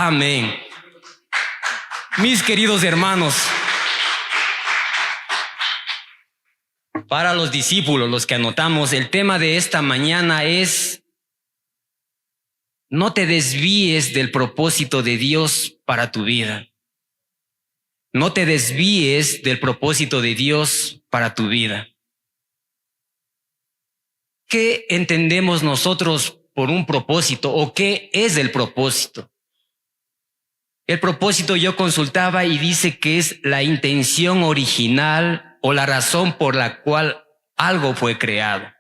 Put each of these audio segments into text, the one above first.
Amén. Mis queridos hermanos, para los discípulos, los que anotamos, el tema de esta mañana es: no te desvíes del propósito de Dios para tu vida. No te desvíes del propósito de Dios para tu vida. ¿Qué entendemos nosotros por un propósito o qué es el propósito? El propósito, yo consultaba y dice que es la intención original o la razón por la cual algo fue creado.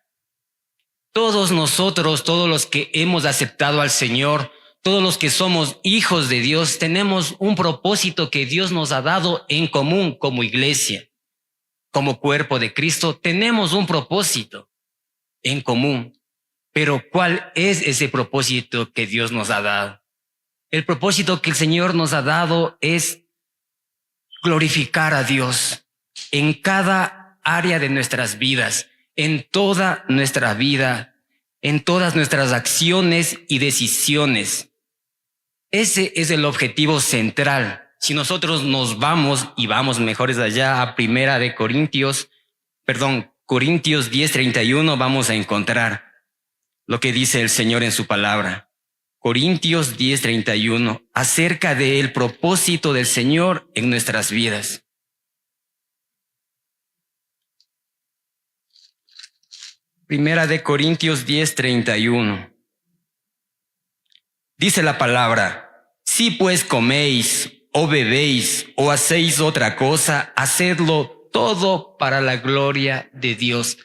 Todos nosotros, todos los que hemos aceptado al Señor, todos los que somos hijos de Dios, tenemos un propósito que Dios nos ha dado en común como iglesia, como cuerpo de Cristo. Tenemos un propósito en común. Pero ¿cuál es ese propósito que Dios nos ha dado? El propósito que el Señor nos ha dado es glorificar a Dios en cada área de nuestras vidas, en toda nuestra vida, en todas nuestras acciones y decisiones. Ese es el objetivo central. Si nosotros nos vamos y vamos mejores allá a Corintios 10:31, vamos a encontrar lo que dice el Señor en su palabra. Corintios 10:31, acerca del propósito del Señor en nuestras vidas. Corintios 10:31. Dice la palabra: si pues coméis o bebéis o hacéis otra cosa, hacedlo todo para la gloria de Dios.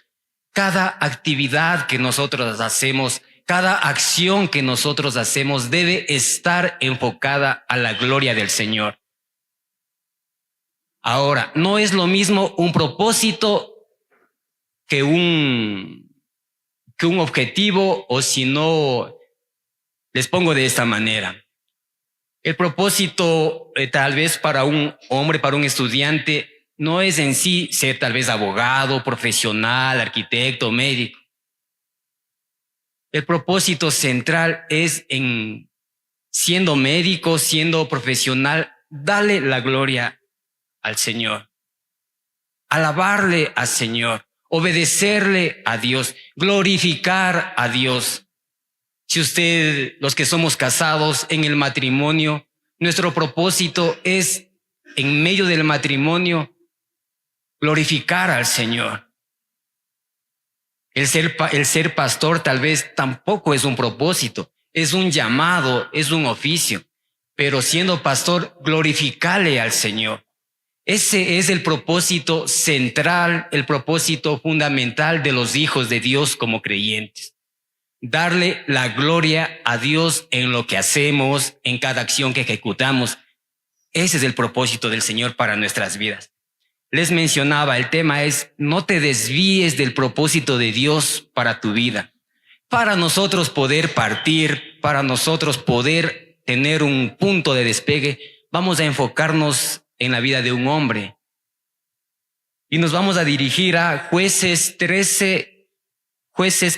Cada actividad que nosotros hacemos, cada acción que nosotros hacemos debe estar enfocada a la gloria del Señor. Ahora, no es lo mismo un propósito que un objetivo, o si no, les pongo de esta manera. El propósito tal vez para un hombre, para un estudiante, no es en sí ser tal vez abogado, profesional, arquitecto, médico. El propósito central es, en siendo médico, siendo profesional, darle la gloria al Señor, alabarle al Señor, obedecerle a Dios, glorificar a Dios. Si usted, los que somos casados en el matrimonio, nuestro propósito es, en medio del matrimonio, glorificar al Señor. El ser pastor tal vez tampoco es un propósito, es un llamado, es un oficio, pero siendo pastor, glorificarle al Señor. Ese es el propósito central, el propósito fundamental de los hijos de Dios como creyentes. Darle la gloria a Dios en lo que hacemos, en cada acción que ejecutamos. Ese es el propósito del Señor para nuestras vidas. Les mencionaba, el tema es: no te desvíes del propósito de Dios para tu vida. Para nosotros poder partir, para nosotros poder tener un punto de despegue, vamos a enfocarnos en la vida de un hombre. Y nos vamos a dirigir a Jueces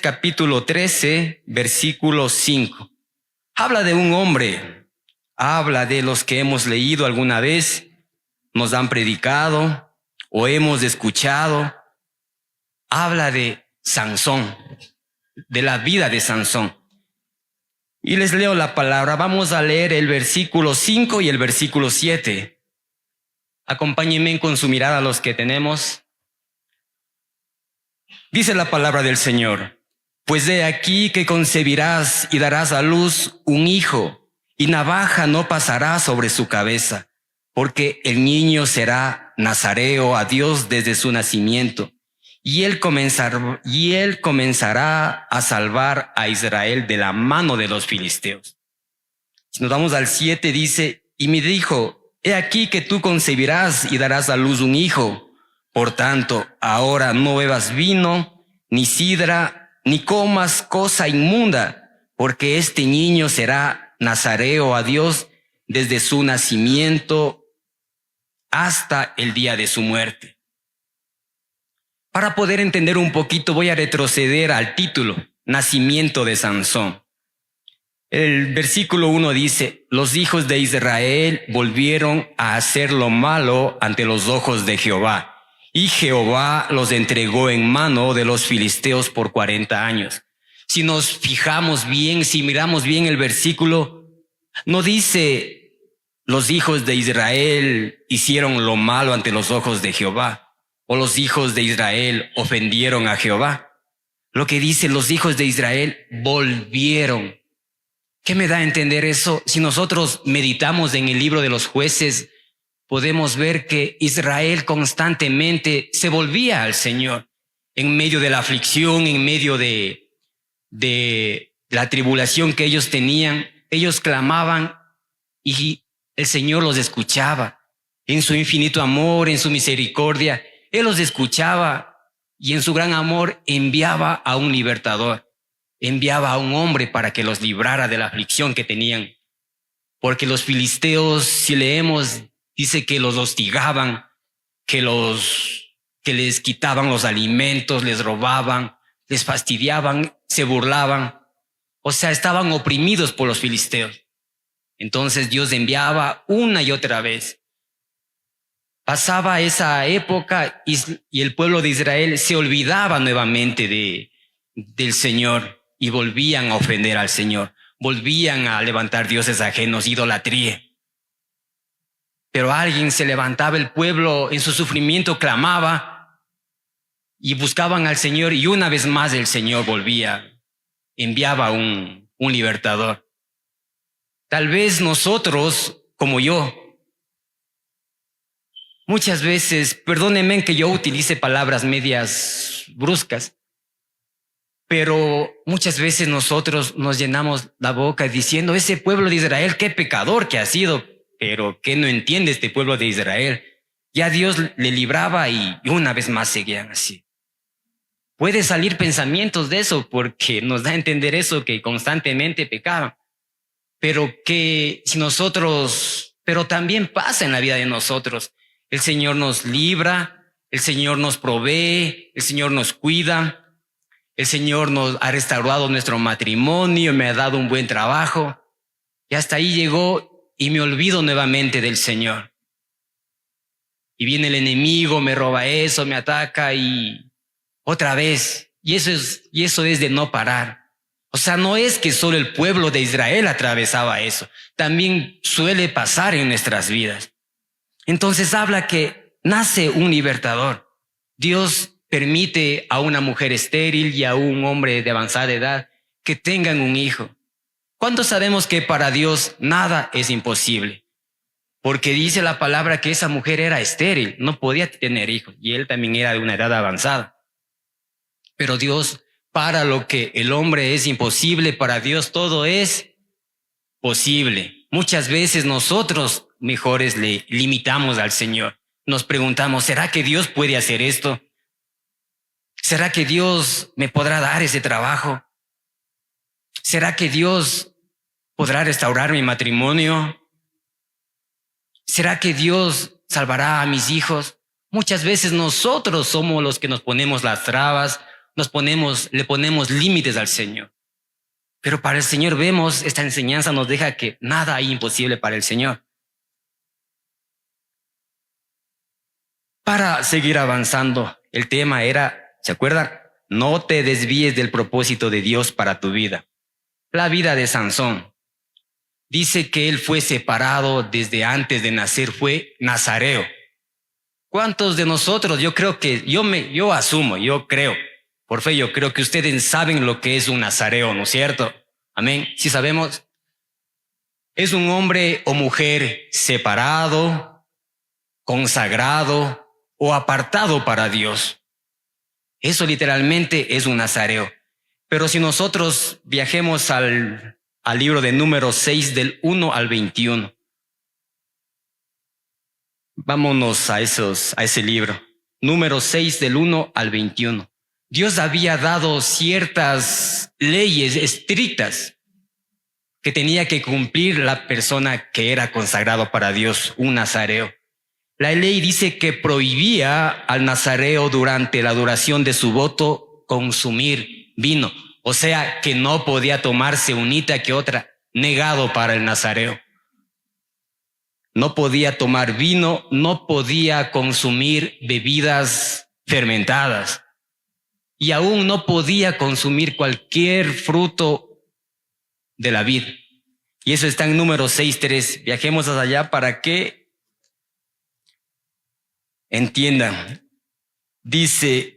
capítulo 13, versículo 5. Habla de un hombre, habla de los que hemos leído alguna vez, nos han predicado o hemos escuchado. Habla de Sansón, de la vida de Sansón. Y les leo la palabra. Vamos a leer el versículo 5 y el versículo 7. Acompáñenme con su mirada los que tenemos. Dice la palabra del Señor: pues he aquí que concebirás y darás a luz un hijo, y navaja no pasará sobre su cabeza, porque el niño será nazareo a Dios desde su nacimiento, y él comenzará a salvar a Israel de la mano de los filisteos. Si nos vamos al 7, dice: y me dijo: he aquí que tú concebirás y darás a luz un hijo. Por tanto, ahora no bebas vino, ni sidra, ni comas cosa inmunda, porque este niño será nazareo a Dios desde su nacimiento hasta el día de su muerte. Para poder entender un poquito, voy a retroceder al título: Nacimiento de Sansón. El versículo 1 dice, los hijos de Israel volvieron a hacer lo malo ante los ojos de Jehová, y Jehová los entregó en mano de los filisteos por 40 años. Si nos fijamos bien, si miramos bien el versículo, no dice los hijos de Israel hicieron lo malo ante los ojos de Jehová, o los hijos de Israel ofendieron a Jehová. Lo que dice los hijos de Israel volvieron. ¿Qué me da a entender eso? Si nosotros meditamos en el libro de los Jueces, podemos ver que Israel constantemente se volvía al Señor en medio de la aflicción, en medio de la tribulación que ellos tenían. Ellos clamaban y el Señor los escuchaba. En su infinito amor, en su misericordia, Él los escuchaba y en su gran amor enviaba a un libertador. Enviaba a un hombre para que los librara de la aflicción que tenían. Porque los filisteos, si leemos, dice que los hostigaban, que les quitaban los alimentos, les robaban, les fastidiaban, se burlaban. O sea, estaban oprimidos por los filisteos. Entonces Dios enviaba una y otra vez. Pasaba esa época y el pueblo de Israel se olvidaba nuevamente del Señor. Y volvían a ofender al Señor, volvían a levantar dioses ajenos, idolatría. Pero alguien se levantaba, el pueblo en su sufrimiento clamaba y buscaban al Señor y una vez más el Señor volvía, enviaba un libertador. Tal vez nosotros, como yo, muchas veces, perdónenme que yo utilice palabras medias bruscas, pero muchas veces nosotros nos llenamos la boca diciendo, ese pueblo de Israel, qué pecador que ha sido, pero ¿qué no entiende este pueblo de Israel? Ya Dios le libraba y una vez más seguían así. Puede salir pensamientos de eso porque nos da a entender eso, que constantemente pecaban. Pero que si nosotros, pero también pasa en la vida de nosotros. El Señor nos libra, el Señor nos provee, el Señor nos cuida. El Señor nos ha restaurado nuestro matrimonio, me ha dado un buen trabajo. Y hasta ahí llegó y me olvido nuevamente del Señor. Y viene el enemigo, me roba eso, me ataca y otra vez. Y eso es de no parar. O sea, no es que solo el pueblo de Israel atravesaba eso. También suele pasar en nuestras vidas. Entonces habla que nace un libertador. Dios permite a una mujer estéril y a un hombre de avanzada edad que tengan un hijo. ¿Cuántos sabemos que para Dios nada es imposible? Porque dice la palabra que esa mujer era estéril, no podía tener hijos y él también era de una edad avanzada. Pero Dios, para lo que el hombre es imposible, para Dios todo es posible. Muchas veces nosotros mejores le limitamos al Señor. Nos preguntamos, ¿será que Dios puede hacer esto? ¿Será que Dios me podrá dar ese trabajo? ¿Será que Dios podrá restaurar mi matrimonio? ¿Será que Dios salvará a mis hijos? Muchas veces nosotros somos los que nos ponemos las trabas, le ponemos límites al Señor. Pero para el Señor vemos, esta enseñanza nos deja que nada hay imposible para el Señor. Para seguir avanzando, el tema era, ¿se acuerdan? No te desvíes del propósito de Dios para tu vida. La vida de Sansón. Dice que él fue separado desde antes de nacer, fue nazareo. ¿Cuántos de nosotros? Yo creo que, yo asumo, yo creo, por fe yo creo que ustedes saben lo que es un nazareo, ¿no es cierto? Amén. ¿Sí sabemos? Es un hombre o mujer separado, consagrado o apartado para Dios. Eso literalmente es un nazareo. Pero si nosotros viajemos al libro de Números 6 del 1 al 21. Vámonos a ese libro. Números 6 del 1 al 21. Dios había dado ciertas leyes estrictas que tenía que cumplir la persona que era consagrado para Dios, un nazareo. La ley dice que prohibía al nazareo durante la duración de su voto consumir vino. O sea, que no podía tomarse unita que otra negado para el nazareo. No podía tomar vino, no podía consumir bebidas fermentadas y aún no podía consumir cualquier fruto de la vid. Y eso está en Números 6:3. Viajemos hasta allá para que entiendan. Dice: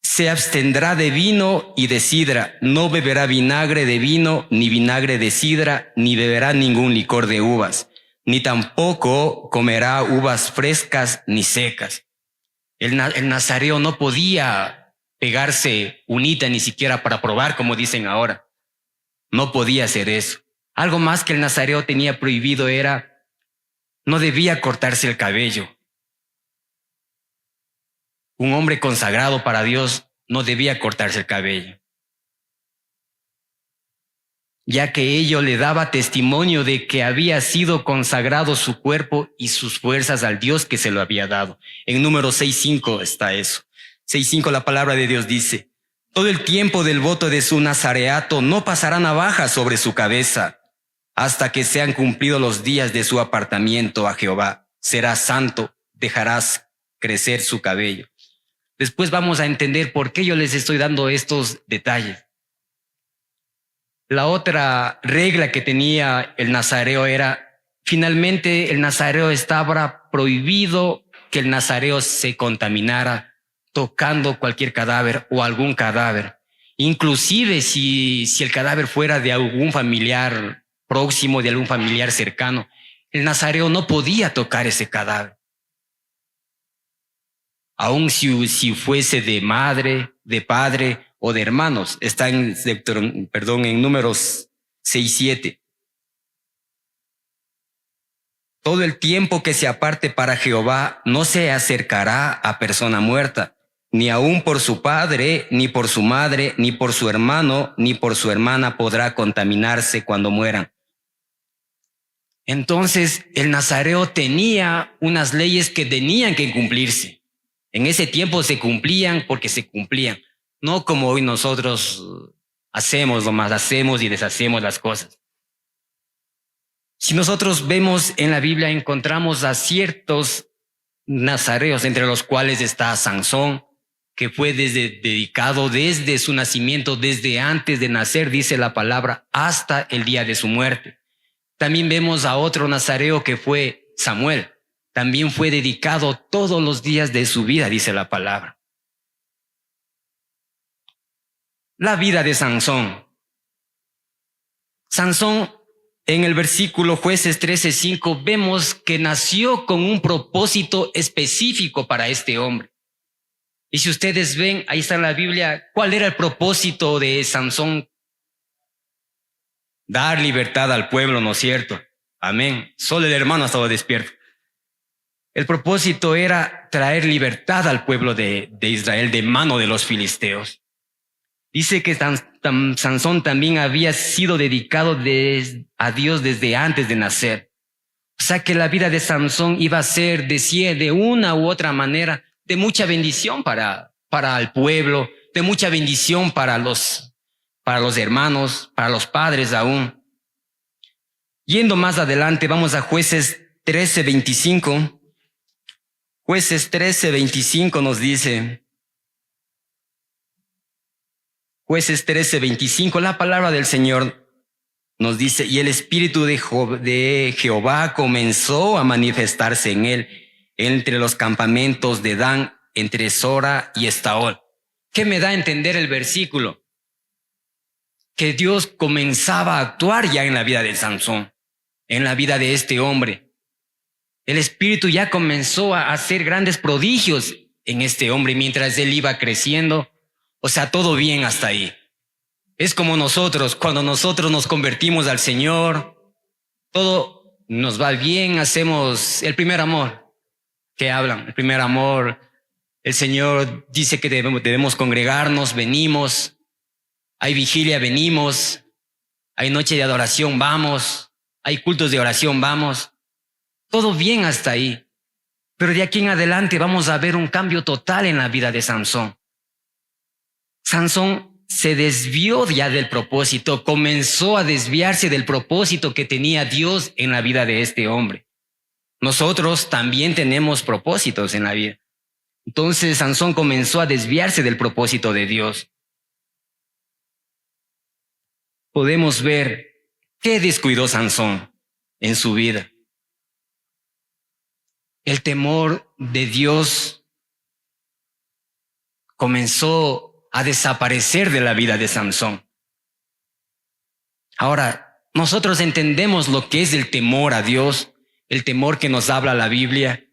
se abstendrá de vino y de sidra, no beberá vinagre de vino, ni vinagre de sidra, ni beberá ningún licor de uvas, ni tampoco comerá uvas frescas ni secas. El nazareo no podía pegarse unita ni siquiera para probar, como dicen ahora. No podía hacer eso. Algo más que el nazareo tenía prohibido era, no debía cortarse el cabello. Un hombre consagrado para Dios no debía cortarse el cabello, ya que ello le daba testimonio de que había sido consagrado su cuerpo y sus fuerzas al Dios que se lo había dado. En Números 6:5 está eso. 6:5 la palabra de Dios dice: todo el tiempo del voto de su nazareato no pasará navaja sobre su cabeza hasta que sean cumplidos los días de su apartamiento a Jehová. Será santo, dejarás crecer su cabello. Después vamos a entender por qué yo les estoy dando estos detalles. La otra regla que tenía el nazareo era, finalmente el nazareo estaba prohibido que el nazareo se contaminara tocando cualquier cadáver o algún cadáver. Inclusive si el cadáver fuera de algún familiar próximo, de algún familiar cercano, el nazareo no podía tocar ese cadáver. Aun si fuese de madre, de padre o de hermanos. Está en Números 6:7. Todo el tiempo que se aparte para Jehová no se acercará a persona muerta, ni aun por su padre, ni por su madre, ni por su hermano, ni por su hermana podrá contaminarse cuando mueran. Entonces el nazareo tenía unas leyes que tenían que cumplirse. En ese tiempo se cumplían porque se cumplían, no como hoy nosotros hacemos y deshacemos las cosas. Si nosotros vemos en la Biblia, encontramos a ciertos nazareos, entre los cuales está Sansón, que fue dedicado desde su nacimiento, desde antes de nacer, dice la palabra, hasta el día de su muerte. También vemos a otro nazareo que fue Samuel. También fue dedicado todos los días de su vida, dice la palabra. La vida de Sansón. Sansón, en el versículo Jueces 13:5, vemos que nació con un propósito específico para este hombre. Y si ustedes ven, ahí está en la Biblia, ¿cuál era el propósito de Sansón? Dar libertad al pueblo, ¿no es cierto? Amén. Solo el hermano ha estado despierto. El propósito era traer libertad al pueblo de Israel de mano de los filisteos. Dice que Sansón también había sido dedicado a Dios desde antes de nacer. O sea que la vida de Sansón iba a ser, de una u otra manera, de mucha bendición para el pueblo, de mucha bendición para los hermanos, para los padres aún. Yendo más adelante, vamos a Jueces 13:25. Jueces 13:25 nos dice, Jueces 13:25, la palabra del Señor nos dice: y el espíritu de Jehová comenzó a manifestarse en él, entre los campamentos de Dan, entre Sora y Estaol. ¿Qué me da a entender el versículo? Que Dios comenzaba a actuar ya en la vida de Sansón, en la vida de este hombre. El Espíritu ya comenzó a hacer grandes prodigios en este hombre mientras él iba creciendo. O sea, todo bien hasta ahí. Es como nosotros, cuando nosotros nos convertimos al Señor, todo nos va bien, hacemos el primer amor. ¿Qué hablan? El primer amor. El Señor dice que debemos congregarnos, venimos. Hay vigilia, venimos. Hay noche de adoración, vamos. Hay cultos de oración, vamos. Todo bien hasta ahí. Pero de aquí en adelante vamos a ver un cambio total en la vida de Sansón. Sansón se desvió ya del propósito, comenzó a desviarse del propósito que tenía Dios en la vida de este hombre. Nosotros también tenemos propósitos en la vida. Entonces Sansón comenzó a desviarse del propósito de Dios. Podemos ver qué descuidó Sansón en su vida. El temor de Dios comenzó a desaparecer de la vida de Sansón. Ahora, nosotros entendemos lo que es el temor a Dios, el temor que nos habla la Biblia.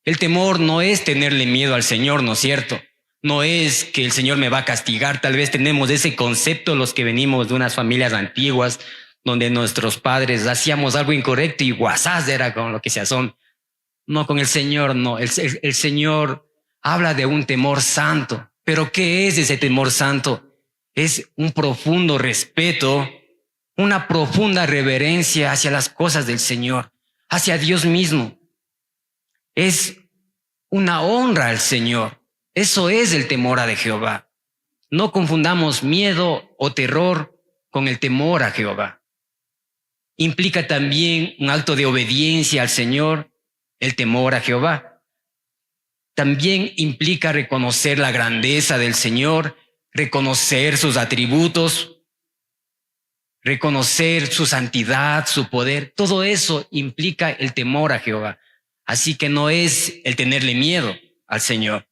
El temor no es tenerle miedo al Señor, ¿no es cierto? No es que el Señor me va a castigar. Tal vez tenemos ese concepto los que venimos de unas familias antiguas donde nuestros padres hacíamos algo incorrecto y guasás era con lo que se asombra. No, con el Señor no. El Señor habla de un temor santo. ¿Pero qué es ese temor santo? Es un profundo respeto, una profunda reverencia hacia las cosas del Señor, hacia Dios mismo. Es una honra al Señor. Eso es el temor a Jehová. No confundamos miedo o terror con el temor a Jehová. Implica también un acto de obediencia al Señor, el temor a Jehová. También implica reconocer la grandeza del Señor, reconocer sus atributos, reconocer su santidad, su poder. Todo eso implica el temor a Jehová. Así que no es el tenerle miedo al Señor.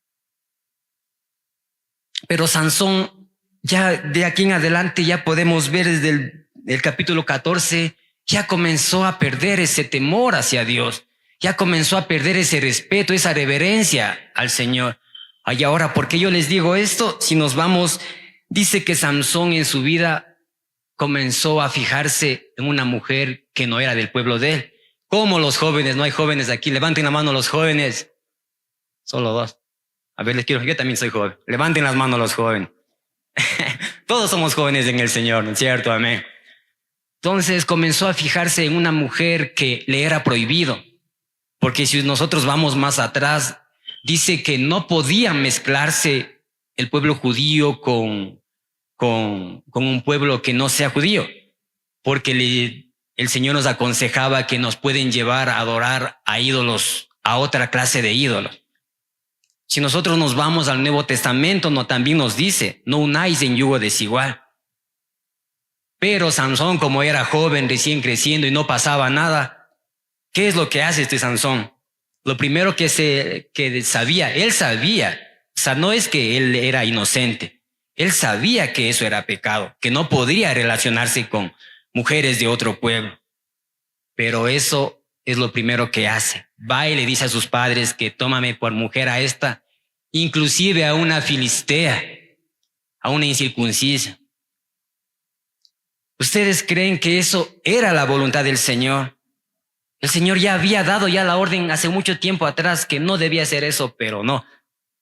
Pero Sansón, ya de aquí en adelante ya podemos ver desde el capítulo 14, ya comenzó a perder ese temor hacia Dios. Ya comenzó a perder ese respeto, esa reverencia al Señor. Y ahora, ¿por qué yo les digo esto? Si nos vamos, dice que Sansón en su vida comenzó a fijarse en una mujer que no era del pueblo de él. Como los jóvenes, no hay jóvenes aquí. Levanten la mano los jóvenes. Solo dos. A ver, les quiero, yo también soy joven. Levanten las manos los jóvenes. Todos somos jóvenes en el Señor, ¿no es cierto? Amén. Entonces comenzó a fijarse en una mujer que le era prohibido. Porque si nosotros vamos más atrás, dice que no podía mezclarse el pueblo judío con un pueblo que no sea judío. Porque el Señor nos aconsejaba que nos pueden llevar a adorar a ídolos, a otra clase de ídolos. Si nosotros nos vamos al Nuevo Testamento, también nos dice, no unáis en yugo desigual. Pero Sansón, como era joven, recién creciendo y no pasaba nada, ¿qué es lo que hace este Sansón? Lo primero que sabía, él sabía, o sea, no es que él era inocente, él sabía que eso era pecado, que no podría relacionarse con mujeres de otro pueblo. Pero eso es lo primero que hace. Va y le dice a sus padres que tómame por mujer a esta, inclusive a una filistea, a una incircuncisa. ¿Ustedes creen que eso era la voluntad del Señor? El Señor ya había dado ya la orden hace mucho tiempo atrás que no debía hacer eso, pero no.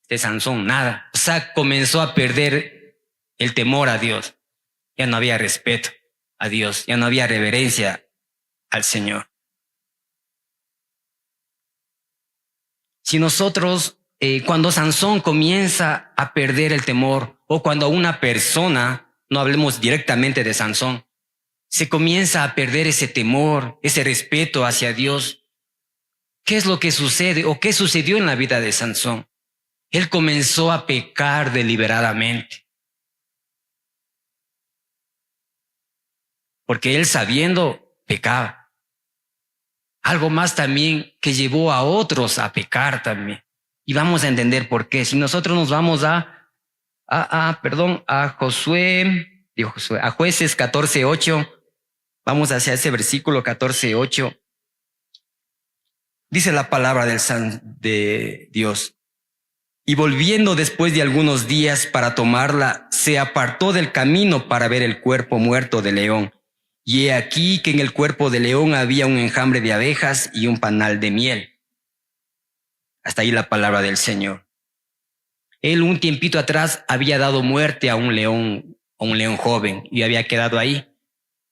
De Sansón, nada. O sea, comenzó a perder el temor a Dios. Ya no había respeto a Dios, ya no había reverencia al Señor. Si nosotros, cuando Sansón comienza a perder el temor, o cuando una persona, no hablemos directamente de Sansón, se comienza a perder ese temor, ese respeto hacia Dios, ¿qué es lo que sucede o qué sucedió en la vida de Sansón? Él comenzó a pecar deliberadamente. Porque él sabiendo pecaba. Algo más también que llevó a otros a pecar también. Y vamos a entender por qué. Si nosotros nos vamos a Jueces 14:8, vamos hacia ese versículo 14:8. Dice la palabra de Dios. Y volviendo después de algunos días para tomarla, se apartó del camino para ver el cuerpo muerto del león. Y he aquí que en el cuerpo del león había un enjambre de abejas y un panal de miel. Hasta ahí la palabra del Señor. Él un tiempito atrás había dado muerte a un león joven y había quedado ahí.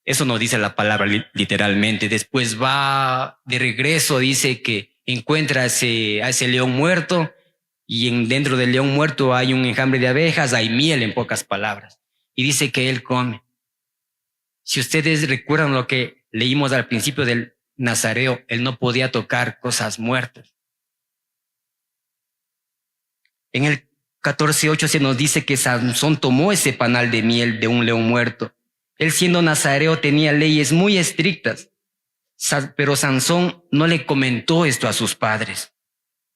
Eso nos dice la palabra literalmente. Después va de regreso, dice que encuentra a ese león muerto y dentro del león muerto hay un enjambre de abejas, hay miel en pocas palabras. y dice que Él come. Si ustedes recuerdan lo que leímos al principio del Nazareo, Él no podía tocar cosas muertas. En el 14:8 se nos dice que Sansón tomó ese panal de miel de un león muerto. Él, siendo nazareo, tenía leyes muy estrictas, pero Sansón no le comentó esto a sus padres.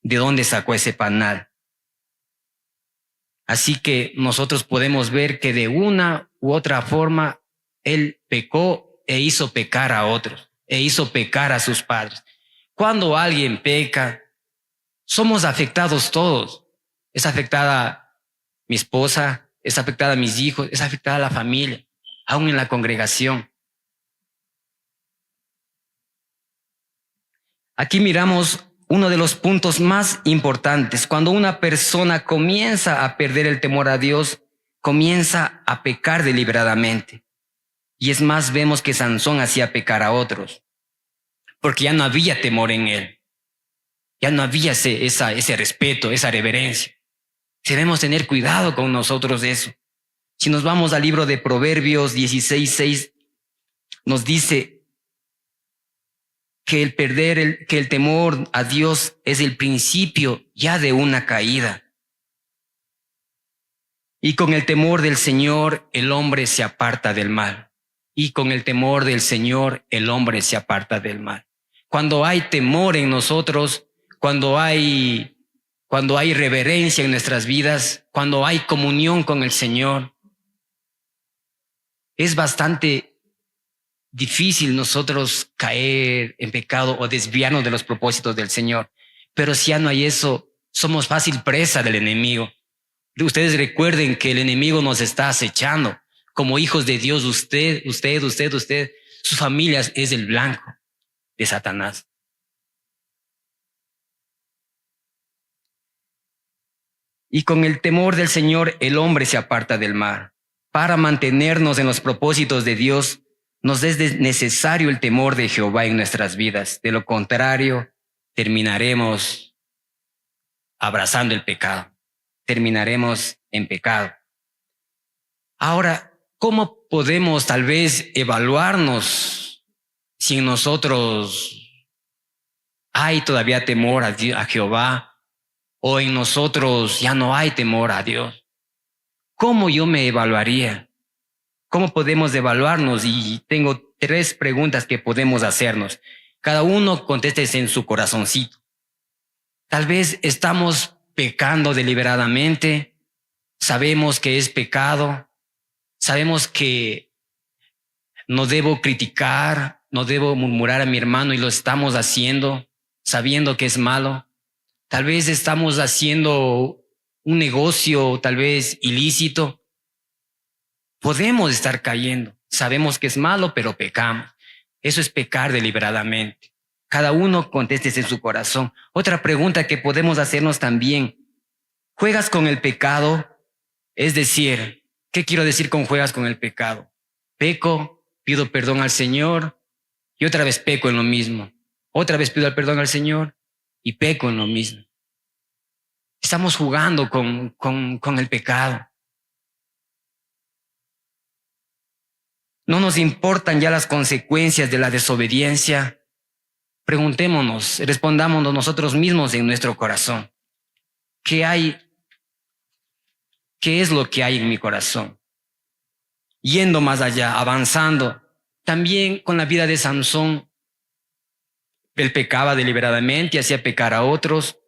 ¿De dónde sacó ese panal? Así que nosotros podemos ver que de una u otra forma él pecó e hizo pecar a otros, e hizo pecar a sus padres. Cuando alguien peca, somos afectados todos. Es afectada mi esposa, es afectada mis hijos, es afectada la familia, aún en la congregación. Aquí miramos uno de los puntos más importantes. Cuando una persona comienza a perder el temor a Dios, comienza a pecar deliberadamente. Y es más, vemos que Sansón hacía pecar a otros, porque ya no había temor en él. Ya no había ese respeto, esa reverencia. Debemos tener cuidado con nosotros de eso. Si nos vamos al libro de Proverbios 16:6, nos dice que el temor a Dios es el principio ya de una caída. Y con el temor del Señor el hombre se aparta del mal. Y con el temor del Señor el hombre se aparta del mal. Cuando hay temor en nosotros, cuando hay reverencia en nuestras vidas, cuando hay comunión con el Señor, es bastante difícil nosotros caer en pecado o desviarnos de los propósitos del Señor. Pero si ya no hay eso, somos fácil presa del enemigo. Ustedes recuerden que el enemigo nos está acechando. Como hijos de Dios, usted, sus familias es el blanco de Satanás. Y con el temor del Señor el hombre se aparta del mal. Para mantenernos en los propósitos de Dios, nos es necesario el temor de Jehová en nuestras vidas. De lo contrario, terminaremos abrazando el pecado. Terminaremos en pecado. Ahora, ¿cómo podemos tal vez evaluarnos si en nosotros hay todavía temor a Jehová o en nosotros ya no hay temor a Dios? ¿Cómo yo me evaluaría? ¿Cómo podemos evaluarnos? Y tengo 3 preguntas que podemos hacernos. Cada uno contéstese en su corazoncito. Tal vez estamos pecando deliberadamente, sabemos que es pecado, sabemos que no debo criticar, no debo murmurar a mi hermano y lo estamos haciendo sabiendo que es malo. Tal vez estamos haciendo un negocio tal vez ilícito. Podemos estar cayendo. Sabemos que es malo, pero pecamos. Eso es pecar deliberadamente. Cada uno contéstese en su corazón. Otra pregunta que podemos hacernos también. ¿Juegas con el pecado? Es decir, ¿qué quiero decir con juegas con el pecado? Peco, pido perdón al Señor y otra vez peco en lo mismo. Otra vez pido el perdón al Señor y peco en lo mismo. Estamos jugando con el pecado. No nos importan ya las consecuencias de la desobediencia. Preguntémonos, respondámonos nosotros mismos en nuestro corazón. ¿Qué hay? ¿Qué es lo que hay en mi corazón? Yendo más allá, avanzando. También con la vida de Sansón, él pecaba deliberadamente, hacía pecar a otros,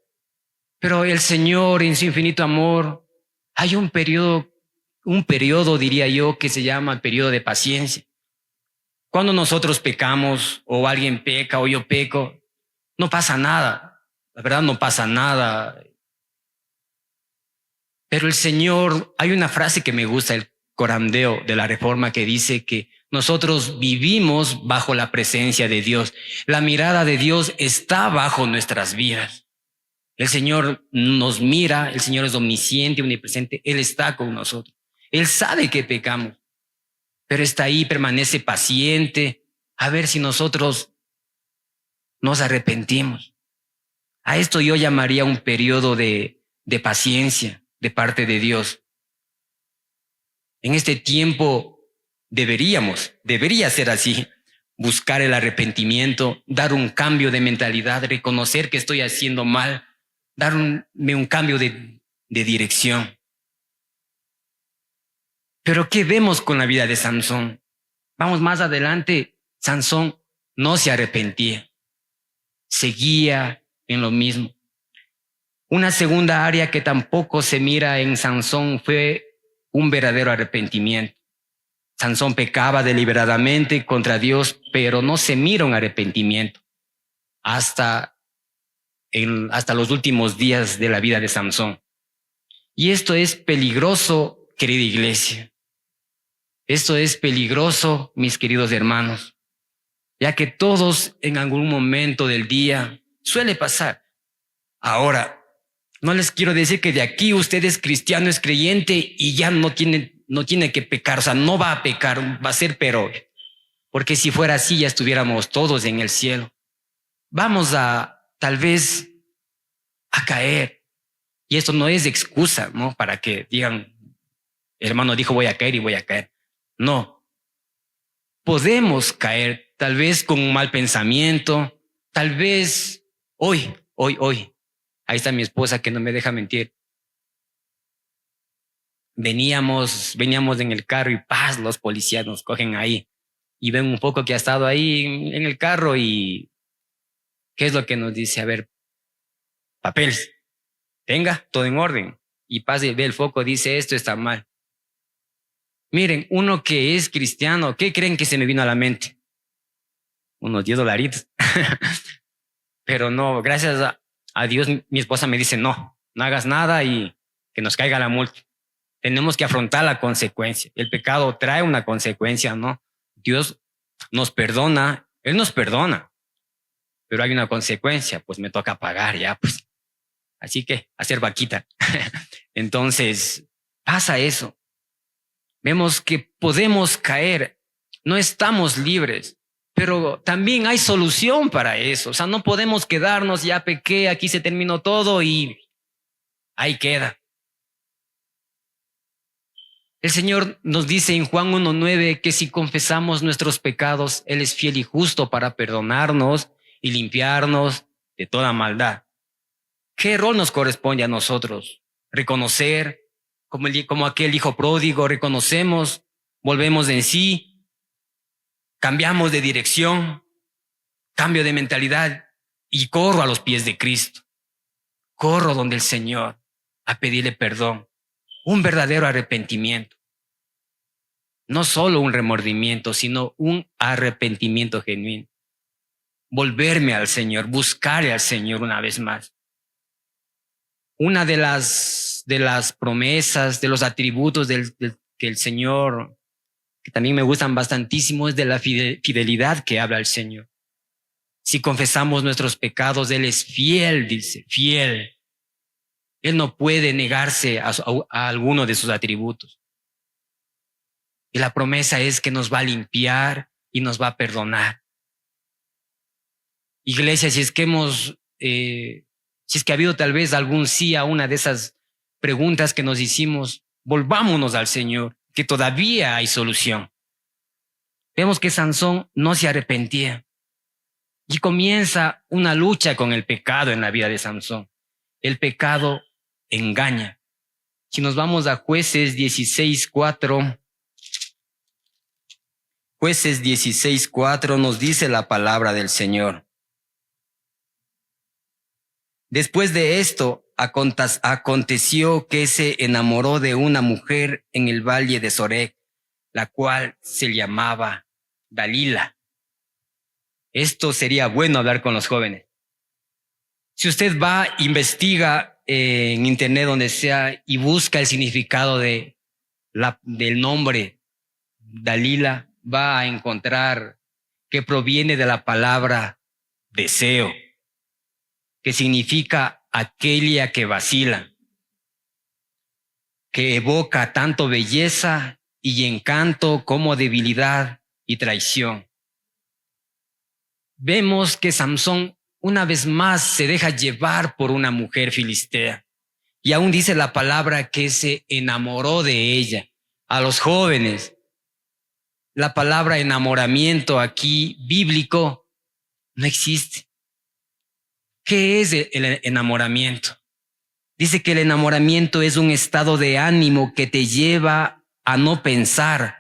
pero el Señor en su infinito amor, hay un periodo diría yo, que se llama el periodo de paciencia. Cuando nosotros pecamos o alguien peca o yo peco, no pasa nada. La verdad no pasa nada. Pero el Señor, hay una frase que me gusta, el corandeo de la Reforma, que dice que nosotros vivimos bajo la presencia de Dios. La mirada de Dios está bajo nuestras vidas. El Señor nos mira, el Señor es omnisciente, omnipresente, Él está con nosotros. Él sabe que pecamos, pero está ahí, permanece paciente, a ver si nosotros nos arrepentimos. A esto yo llamaría un periodo de paciencia de parte de Dios. En este tiempo debería ser así. Buscar el arrepentimiento, dar un cambio de mentalidad, reconocer que estoy haciendo mal, darme un cambio de dirección. Pero ¿qué vemos con la vida de Sansón? Vamos más adelante. Sansón no se arrepentía, seguía en lo mismo. Una segunda área que tampoco se mira en Sansón fue un verdadero arrepentimiento. Sansón pecaba deliberadamente contra Dios, pero no se mira un arrepentimiento hasta los últimos días de la vida de Sansón. Y esto es peligroso, querida iglesia. Esto es peligroso, mis queridos hermanos, ya que todos en algún momento del día suele pasar. Ahora, no les quiero decir que de aquí usted es cristiano, es creyente y ya no tiene que pecar, o sea, no va a pecar, va a ser peor. Porque si fuera así ya estuviéramos todos en el cielo. Vamos tal vez a caer. Y esto no es excusa, ¿no? Para que digan, el hermano dijo voy a caer y voy a caer. No. Podemos caer, tal vez con un mal pensamiento, tal vez hoy. Ahí está mi esposa que no me deja mentir. Veníamos en el carro y ¡paz! Los policías nos cogen ahí y ven un poco que ha estado ahí en el carro y ¿qué es lo que nos dice? A ver, papeles, tenga, todo en orden. Y pase, ve el foco, dice esto está mal. Miren, uno que es cristiano, ¿qué creen que se me vino a la mente? Unos $10. Pero no, gracias a Dios, mi esposa me dice, no hagas nada y que nos caiga la multa. Tenemos que afrontar la consecuencia. El pecado trae una consecuencia, ¿no? Dios nos perdona, Él nos perdona, pero hay una consecuencia, pues me toca pagar ya, pues. Así que hacer vaquita. Entonces, pasa eso. Vemos que podemos caer, no estamos libres, pero también hay solución para eso. O sea, no podemos quedarnos, ya pequé, aquí se terminó todo y ahí queda. El Señor nos dice en Juan 1:9 que si confesamos nuestros pecados, Él es fiel y justo para perdonarnos y limpiarnos de toda maldad. ¿Qué rol nos corresponde a nosotros? Reconocer, como aquel hijo pródigo, reconocemos, volvemos en sí, cambiamos de dirección, cambio de mentalidad y corro a los pies de Cristo. Corro donde el Señor a pedirle perdón. Un verdadero arrepentimiento. No solo un remordimiento, sino un arrepentimiento genuino. Volverme al Señor, buscarle al Señor una vez más. Una de las promesas, de los atributos que el Señor, que también me gustan bastantísimo, es de la fidelidad que habla el Señor. Si confesamos nuestros pecados, Él es fiel, dice, fiel. Él no puede negarse a alguno de sus atributos. Y la promesa es que nos va a limpiar y nos va a perdonar. Iglesia, si es que ha habido tal vez algún sí a una de esas preguntas que nos hicimos, volvámonos al Señor, que todavía hay solución. Vemos que Sansón no se arrepentía y comienza una lucha con el pecado en la vida de Sansón. El pecado engaña. Si nos vamos a Jueces 16:4, Jueces 16:4 nos dice la palabra del Señor. Después de esto, aconteció que se enamoró de una mujer en el valle de Sorek, la cual se llamaba Dalila. Esto sería bueno hablar con los jóvenes. Si usted va, investiga en internet donde sea y busca el significado del nombre Dalila, va a encontrar que proviene de la palabra deseo, que significa aquella que vacila, que evoca tanto belleza y encanto como debilidad y traición. Vemos que Samson una vez más se deja llevar por una mujer filistea y aún dice la palabra que se enamoró de ella. a los jóvenes. La palabra enamoramiento aquí bíblico no existe. ¿Qué es el enamoramiento? Dice que el enamoramiento es un estado de ánimo que te lleva a no pensar,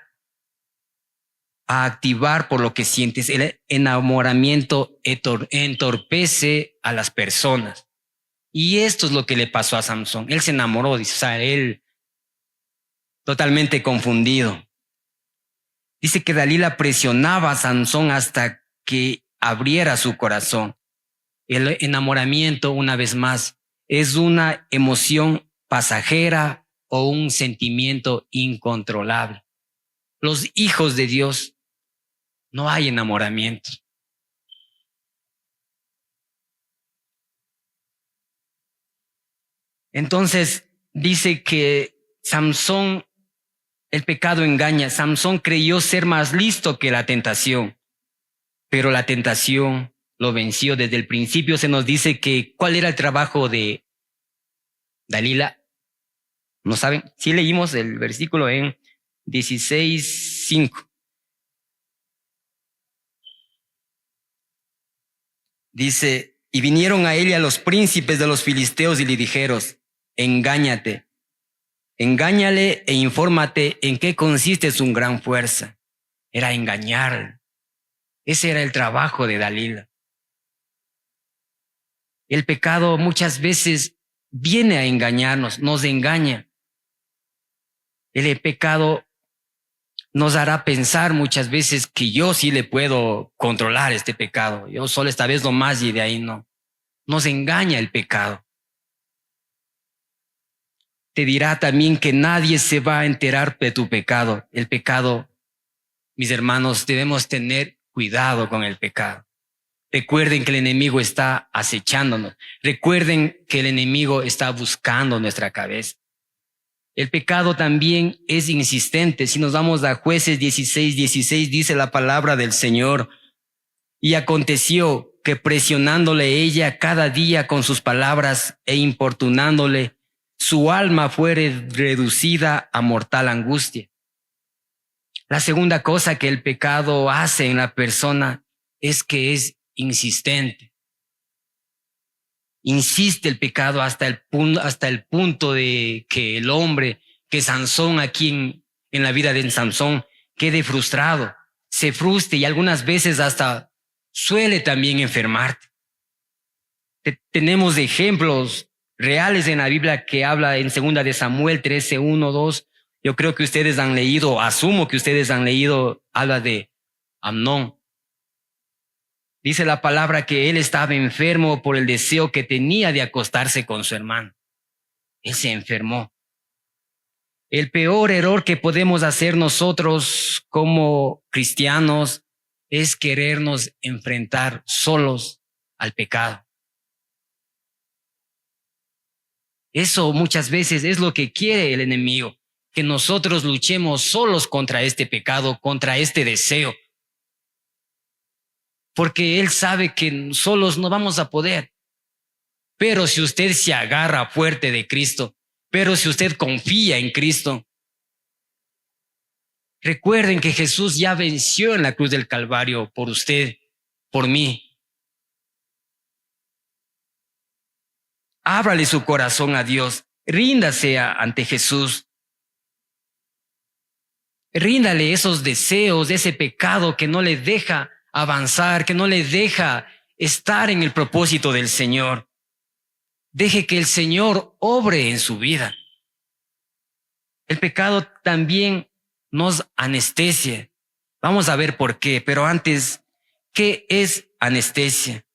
a activar por lo que sientes. El enamoramiento entorpece a las personas. Y esto es lo que le pasó a Samson. Él se enamoró, dice, o sea, él totalmente confundido. Dice que Dalila presionaba a Sansón hasta que abriera su corazón. El enamoramiento, una vez más, es una emoción pasajera o un sentimiento incontrolable. Los hijos de Dios no hay enamoramiento. Entonces dice que Samson, el pecado engaña. Samson creyó ser más listo que la tentación, pero la tentación lo venció. Desde el principio se nos dice que ¿cuál era el trabajo de Dalila? ¿No saben? Sí leímos el versículo en 16:5. Dice, y vinieron a ella los príncipes de los filisteos y le dijeron, engáñate, engáñale e infórmate en qué consiste su gran fuerza. Era engañar. Ese era el trabajo de Dalila. El pecado muchas veces viene a engañarnos, nos engaña. El pecado nos hará pensar muchas veces que yo sí le puedo controlar este pecado. Yo solo esta vez nomás y de ahí no. Nos engaña el pecado. Te dirá también que nadie se va a enterar de tu pecado. El pecado, mis hermanos, debemos tener cuidado con el pecado. Recuerden que el enemigo está acechándonos. Recuerden que el enemigo está buscando nuestra cabeza. El pecado también es insistente. Si nos vamos a Jueces 16:16, dice la palabra del Señor. Y aconteció que presionándole ella cada día con sus palabras e importunándole, su alma fue reducida a mortal angustia. La segunda cosa que el pecado hace en la persona es que es insistente. Insiste el pecado hasta el punto de que el hombre, que Sansón aquí en la vida de Sansón, quede frustrado, se frustre y algunas veces hasta suele también enfermarte. Tenemos ejemplos reales en la Biblia que habla en 2 de Samuel 13:1-2. Yo creo que ustedes han leído, asumo que ustedes han leído, habla de Amnón. Dice la palabra que él estaba enfermo por el deseo que tenía de acostarse con su hermano. Él se enfermó. El peor error que podemos hacer nosotros como cristianos es querernos enfrentar solos al pecado. Eso muchas veces es lo que quiere el enemigo, que nosotros luchemos solos contra este pecado, contra este deseo. Porque él sabe que solos no vamos a poder. Pero si usted se agarra fuerte de Cristo, pero si usted confía en Cristo, recuerden que Jesús ya venció en la cruz del Calvario por usted, por mí. Ábrale su corazón a Dios, ríndase ante Jesús. Ríndale esos deseos, ese pecado que no le deja avanzar, que no le deja estar en el propósito del Señor. Deje que el Señor obre en su vida. El pecado también nos anestesia. Vamos a ver por qué, pero antes, ¿qué es anestesia?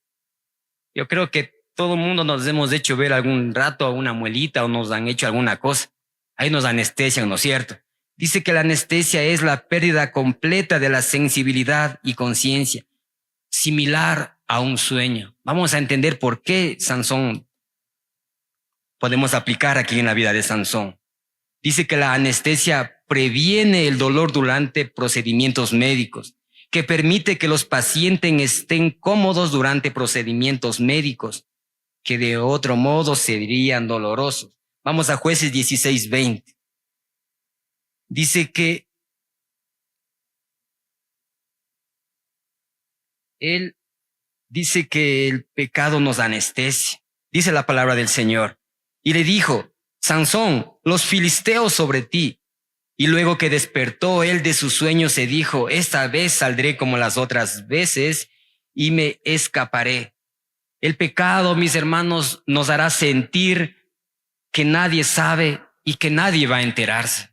Yo creo que todo el mundo nos hemos hecho ver algún rato a una muelita o nos han hecho alguna cosa. Ahí nos anestesian, ¿no es cierto? Dice que la anestesia es la pérdida completa de la sensibilidad y conciencia, similar a un sueño. Vamos a entender por qué Sansón podemos aplicar aquí en la vida de Sansón. Dice que la anestesia previene el dolor durante procedimientos médicos, que permite que los pacientes estén cómodos durante procedimientos médicos, que de otro modo serían dolorosos. Vamos a Jueces 16:20. Dice que él dice que el pecado nos anestesia. Dice la palabra del Señor. Y le dijo, Sansón, los filisteos sobre ti. Y luego que despertó él de su sueño, se dijo, esta vez saldré como las otras veces y me escaparé. El pecado, mis hermanos, nos hará sentir que nadie sabe y que nadie va a enterarse.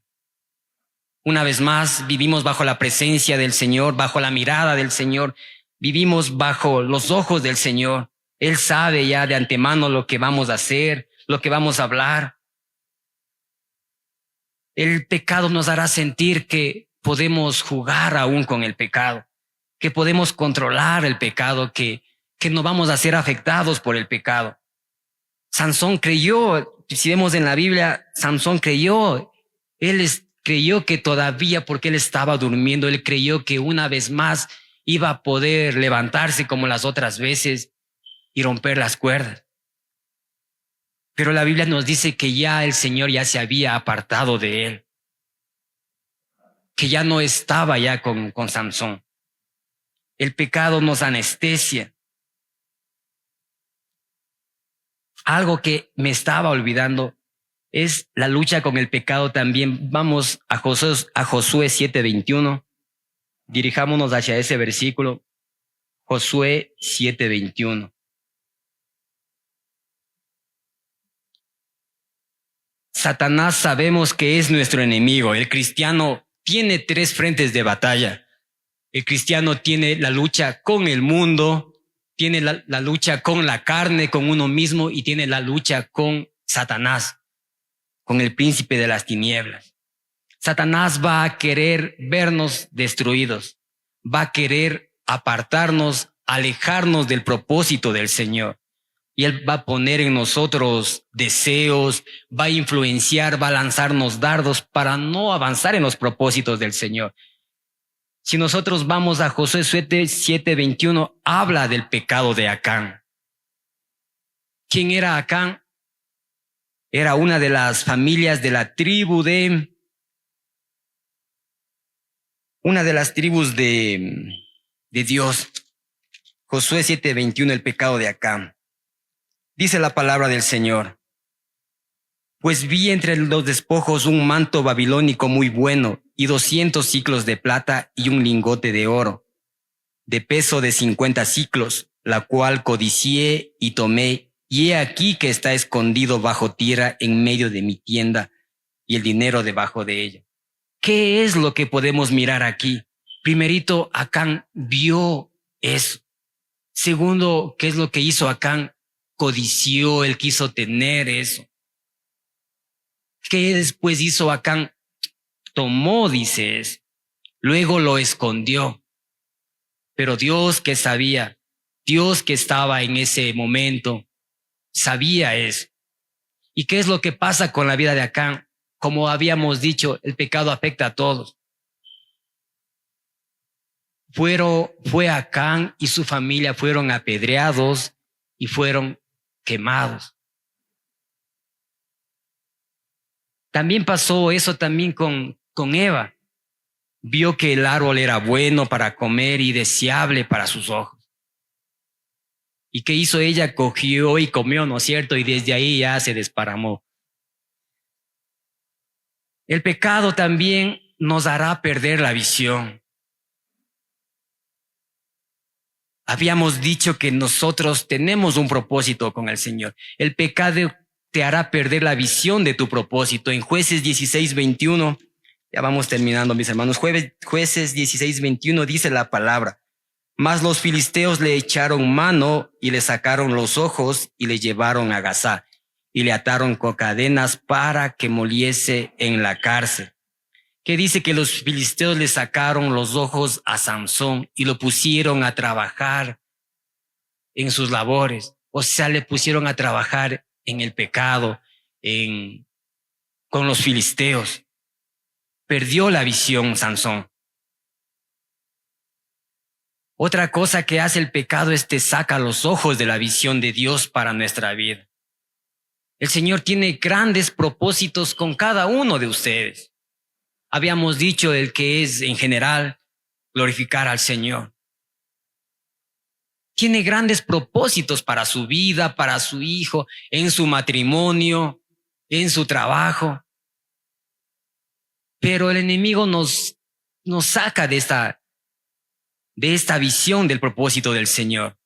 Una vez más, vivimos bajo la presencia del Señor, bajo la mirada del Señor, vivimos bajo los ojos del Señor. Él sabe ya de antemano lo que vamos a hacer, lo que vamos a hablar. El pecado nos hará sentir que podemos jugar aún con el pecado, que podemos controlar el pecado, que no vamos a ser afectados por el pecado. Sansón creyó, si vemos en la Biblia, Sansón creyó, creyó que todavía, porque él estaba durmiendo, él creyó que una vez más iba a poder levantarse como las otras veces y romper las cuerdas. Pero la Biblia nos dice que ya el Señor ya se había apartado de él, que ya no estaba ya con Sansón. El pecado nos anestesia. Algo que me estaba olvidando es la lucha con el pecado también. Vamos a Josué 7:21. Dirijámonos hacia ese versículo. Josué 7:21. Satanás sabemos que es nuestro enemigo. El cristiano tiene 3 frentes de batalla. El cristiano tiene la lucha con el mundo, tiene la lucha con la carne, con uno mismo, y tiene la lucha con Satanás, con el príncipe de las tinieblas. Satanás va a querer vernos destruidos, va a querer apartarnos, alejarnos del propósito del Señor. Y Él va a poner en nosotros deseos, va a influenciar, va a lanzarnos dardos para no avanzar en los propósitos del Señor. Si nosotros vamos a Josué 7:21, habla del pecado de Acán. ¿Quién era Acán? Era una de las familias de la tribu una de las tribus de Dios. Josué 7:21, el pecado de Acán. Dice la palabra del Señor. Pues vi entre los despojos un manto babilónico muy bueno y 200 siclos de plata y un lingote de oro, de peso de 50 siclos, la cual codicié y tomé, y he aquí que está escondido bajo tierra en medio de mi tienda y el dinero debajo de ella. ¿Qué es lo que podemos mirar aquí? Primerito, Acán vio eso. Segundo, ¿qué es lo que hizo Acán? Codició, él quiso tener eso. ¿Qué después hizo Acán? Tomó, dice eso. Luego lo escondió. Pero Dios que sabía, Dios que estaba en ese momento, sabía eso. ¿Y qué es lo que pasa con la vida de Acán? Como habíamos dicho, el pecado afecta a todos. Fue Acán y su familia fueron apedreados y fueron quemados. También pasó eso también con Eva. Vio que el árbol era bueno para comer y deseable para sus ojos. ¿Y qué hizo ella? Cogió y comió, ¿no es cierto? Y desde ahí ya se desparramó. El pecado también nos hará perder la visión. Habíamos dicho que nosotros tenemos un propósito con el Señor. El pecado te hará perder la visión de tu propósito. En Jueces 16:21, ya vamos terminando, mis hermanos. Jueces 16:21 dice la palabra: mas los filisteos le echaron mano y le sacaron los ojos y le llevaron a Gazá y le ataron con cadenas para que moliese en la cárcel. Que dice que los filisteos le sacaron los ojos a Sansón y lo pusieron a trabajar en sus labores. O sea, le pusieron a trabajar en el pecado, con los filisteos. Perdió la visión Sansón. Otra cosa que hace el pecado es te saca los ojos de la visión de Dios para nuestra vida. El Señor tiene grandes propósitos con cada uno de ustedes. habíamos dicho el que es en general glorificar al Señor. Tiene grandes propósitos para su vida, para su hijo, en su matrimonio, en su trabajo. Pero el enemigo nos saca de esta visión del propósito del Señor.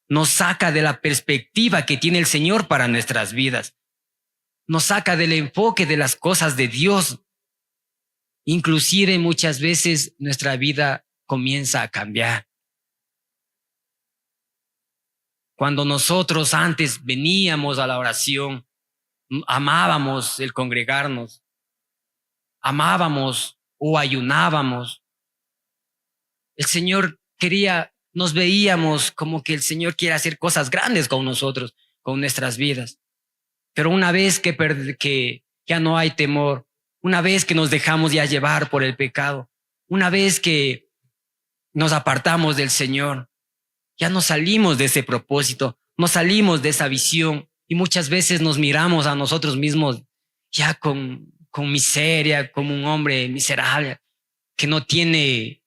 Nos saca de la perspectiva que tiene el Señor para nuestras vidas. Nos saca del enfoque de las cosas de Dios. Inclusive muchas veces nuestra vida comienza a cambiar. Cuando nosotros antes veníamos a la oración, amábamos el congregarnos, amábamos o ayunábamos, el Señor nos veíamos como que el Señor quiere hacer cosas grandes con nosotros, con nuestras vidas. Pero una vez que ya no hay temor, una vez que nos dejamos ya llevar por el pecado, una vez que nos apartamos del Señor, ya no salimos de ese propósito, no salimos de esa visión y muchas veces nos miramos a nosotros mismos ya con miseria, como un hombre miserable que no tiene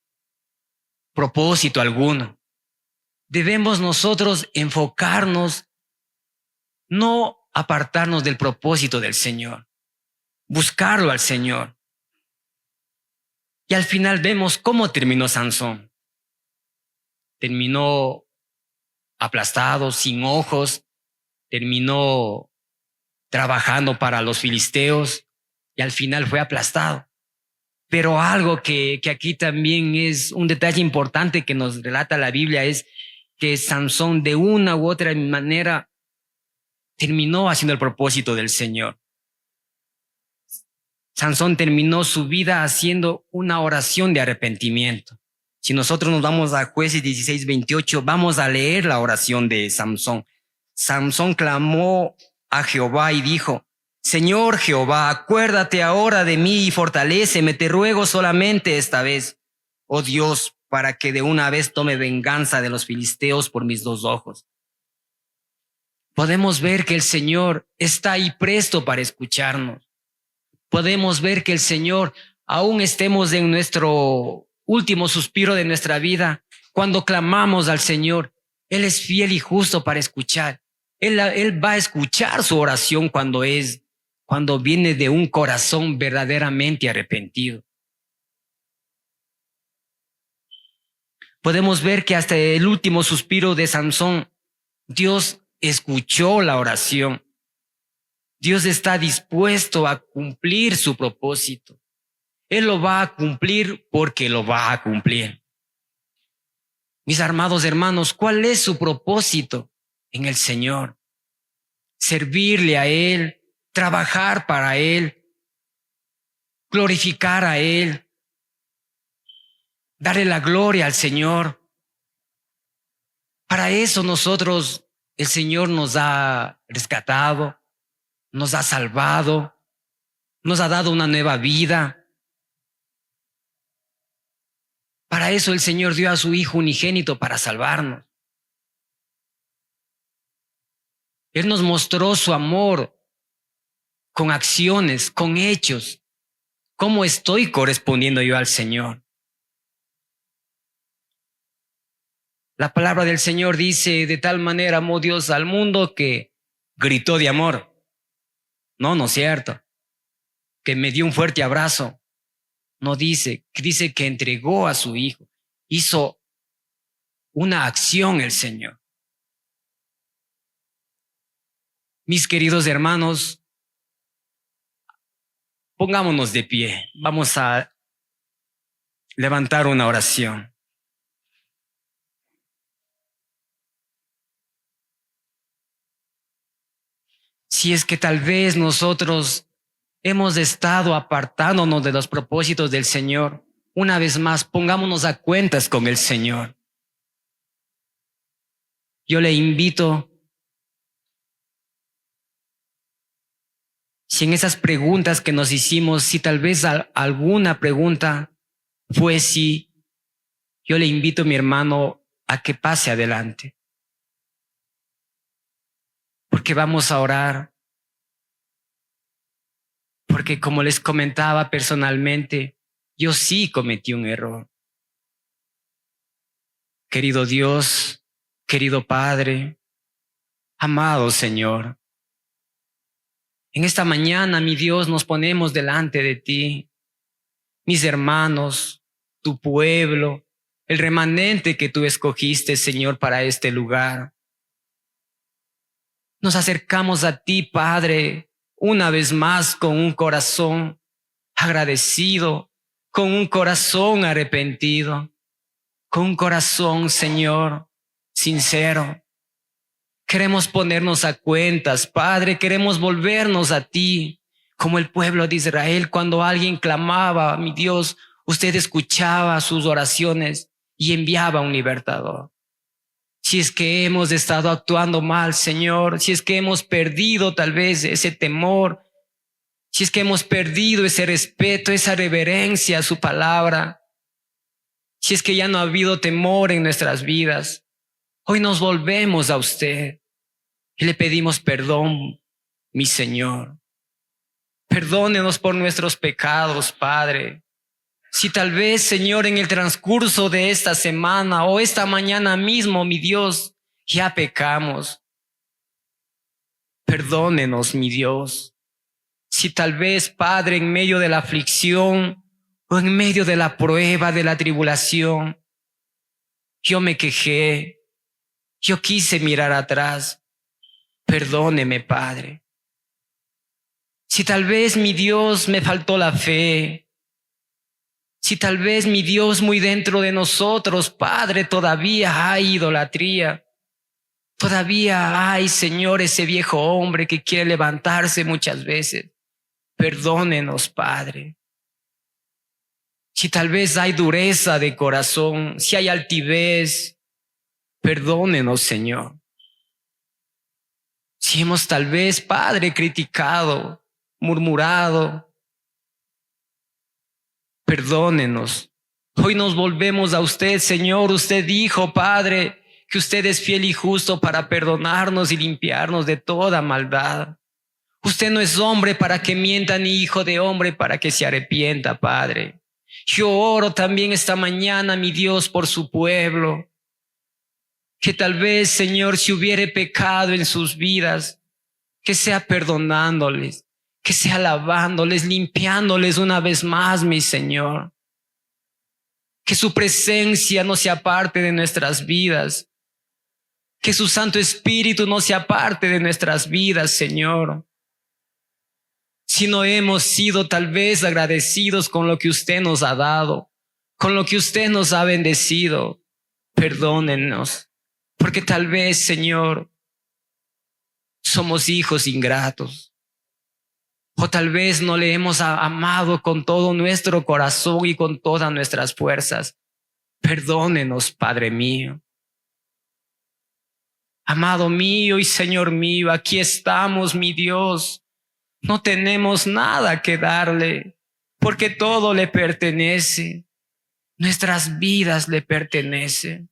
propósito alguno. Debemos nosotros enfocarnos, no apartarnos del propósito del Señor, buscarlo al Señor. Y al final vemos cómo terminó Sansón. Terminó aplastado, sin ojos, terminó trabajando para los filisteos y al final fue aplastado. Pero algo que aquí también es un detalle importante que nos relata la Biblia es que Sansón de una u otra manera terminó haciendo el propósito del Señor. Sansón terminó su vida haciendo una oración de arrepentimiento. Si nosotros nos vamos a Jueces 16:28, vamos a leer la oración de Sansón. Sansón clamó a Jehová y dijo: Señor Jehová, acuérdate ahora de mí y fortaléceme, te ruego solamente esta vez, oh Dios, para que de una vez tome venganza de los filisteos por mis dos ojos. Podemos ver que el Señor está ahí presto para escucharnos. Podemos ver que el Señor, aún estemos en nuestro último suspiro de nuestra vida, cuando clamamos al Señor, Él es fiel y justo para escuchar. Él va a escuchar su oración cuando viene de un corazón verdaderamente arrepentido. Podemos ver que hasta el último suspiro de Sansón, Dios escuchó la oración. Dios está dispuesto a cumplir su propósito. Él lo va a cumplir porque lo va a cumplir. Mis amados hermanos, ¿cuál es su propósito en el Señor? Servirle a Él, trabajar para Él, glorificar a Él, darle la gloria al Señor. Para eso nosotros, el Señor nos ha rescatado, nos ha salvado, nos ha dado una nueva vida. Para eso el Señor dio a su Hijo unigénito para salvarnos. Él nos mostró su amor con acciones, con hechos. ¿Cómo estoy correspondiendo yo al Señor? La palabra del Señor dice: de tal manera amó Dios al mundo que gritó de amor. No es cierto. Que me dio un fuerte abrazo. No dice que entregó a su Hijo. Hizo una acción el Señor. Mis queridos hermanos, pongámonos de pie. Vamos a levantar una oración. Si es que tal vez nosotros hemos estado apartándonos de los propósitos del Señor, una vez más, pongámonos a cuentas con el Señor. Yo le invito, si en esas preguntas que nos hicimos, si tal vez alguna pregunta fue sí, yo le invito, mi hermano, a que pase adelante. Porque vamos a orar. porque como les comentaba personalmente, yo sí cometí un error. Querido Dios, querido Padre, amado Señor, en esta mañana, mi Dios, nos ponemos delante de ti, mis hermanos, tu pueblo, el remanente que tú escogiste, Señor, para este lugar. Nos acercamos a ti, Padre, una vez más con un corazón agradecido, con un corazón arrepentido, con un corazón, Señor, sincero. Queremos ponernos a cuentas, Padre, queremos volvernos a ti, como el pueblo de Israel. Cuando alguien clamaba, mi Dios, usted escuchaba sus oraciones y enviaba un libertador. Si es que hemos estado actuando mal, Señor, si es que hemos perdido tal vez ese temor, si es que hemos perdido ese respeto, esa reverencia a su palabra, si es que ya no ha habido temor en nuestras vidas, hoy nos volvemos a usted y le pedimos perdón, mi Señor. Perdónenos por nuestros pecados, Padre. Si tal vez, Señor, en el transcurso de esta semana o esta mañana mismo, mi Dios, ya pecamos, perdónenos, mi Dios. Si tal vez, Padre, en medio de la aflicción o en medio de la prueba, de la tribulación, yo me quejé, yo quise mirar atrás, perdóneme, Padre. Si tal vez, mi Dios, me faltó la fe, si tal vez, mi Dios, muy dentro de nosotros, Padre, todavía hay idolatría, todavía hay, Señor, ese viejo hombre que quiere levantarse muchas veces, perdónenos, Padre. Si tal vez hay dureza de corazón, si hay altivez, perdónenos, Señor. Si hemos tal vez, Padre, criticado, murmurado, perdónenos. Hoy nos volvemos a usted, Señor. Usted dijo, Padre, que usted es fiel y justo para perdonarnos y limpiarnos de toda maldad. Usted no es hombre para que mienta, ni hijo de hombre para que se arrepienta, Padre. Yo oro también esta mañana, mi Dios, por su pueblo, que tal vez, Señor, si hubiere pecado en sus vidas, que sea perdonándoles, que sea lavándoles, limpiándoles una vez más, mi Señor. Que su presencia no sea parte de nuestras vidas, que su Santo Espíritu no sea parte de nuestras vidas, Señor. Si no hemos sido tal vez agradecidos con lo que usted nos ha dado, con lo que usted nos ha bendecido, perdónennos, porque tal vez, Señor, somos hijos ingratos, o tal vez no le hemos amado con todo nuestro corazón y con todas nuestras fuerzas. Perdónenos, Padre mío. Amado mío y Señor mío, aquí estamos, mi Dios. No tenemos nada que darle, porque todo le pertenece. Nuestras vidas le pertenecen.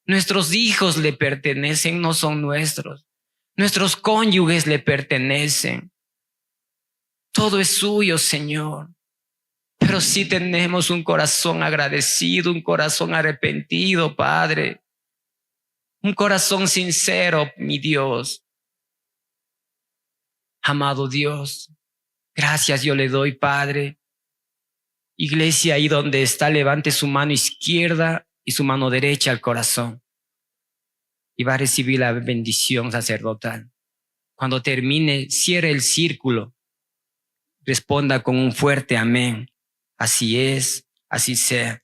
Nuestros hijos le pertenecen, no son nuestros. Nuestros cónyuges le pertenecen. Todo es suyo, Señor. Pero sí tenemos un corazón agradecido, un corazón arrepentido, Padre. Un corazón sincero, mi Dios. Amado Dios, gracias yo le doy, Padre. Iglesia, ahí donde está, levante su mano izquierda y su mano derecha al corazón. Y va a recibir la bendición sacerdotal. Cuando termine, cierre el círculo. Responda con un fuerte amén. Así es, así sea.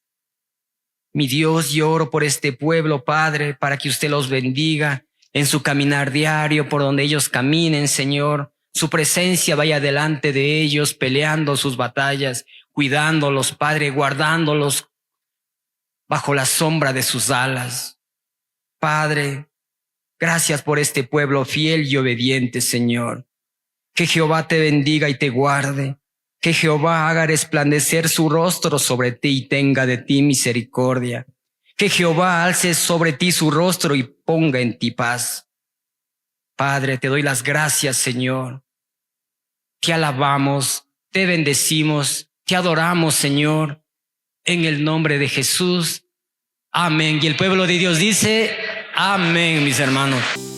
Mi Dios, yo oro por este pueblo, Padre, para que usted los bendiga en su caminar diario, por donde ellos caminen, Señor. Su presencia vaya delante de ellos, peleando sus batallas, cuidándolos, Padre, guardándolos bajo la sombra de sus alas. Padre, gracias por este pueblo fiel y obediente, Señor. Que Jehová te bendiga y te guarde. Que Jehová haga resplandecer su rostro sobre ti y tenga de ti misericordia. Que Jehová alce sobre ti su rostro y ponga en ti paz. Padre, te doy las gracias, Señor. Te alabamos, te bendecimos, te adoramos, Señor, en el nombre de Jesús. Amén. Y el pueblo de Dios dice, amén, mis hermanos.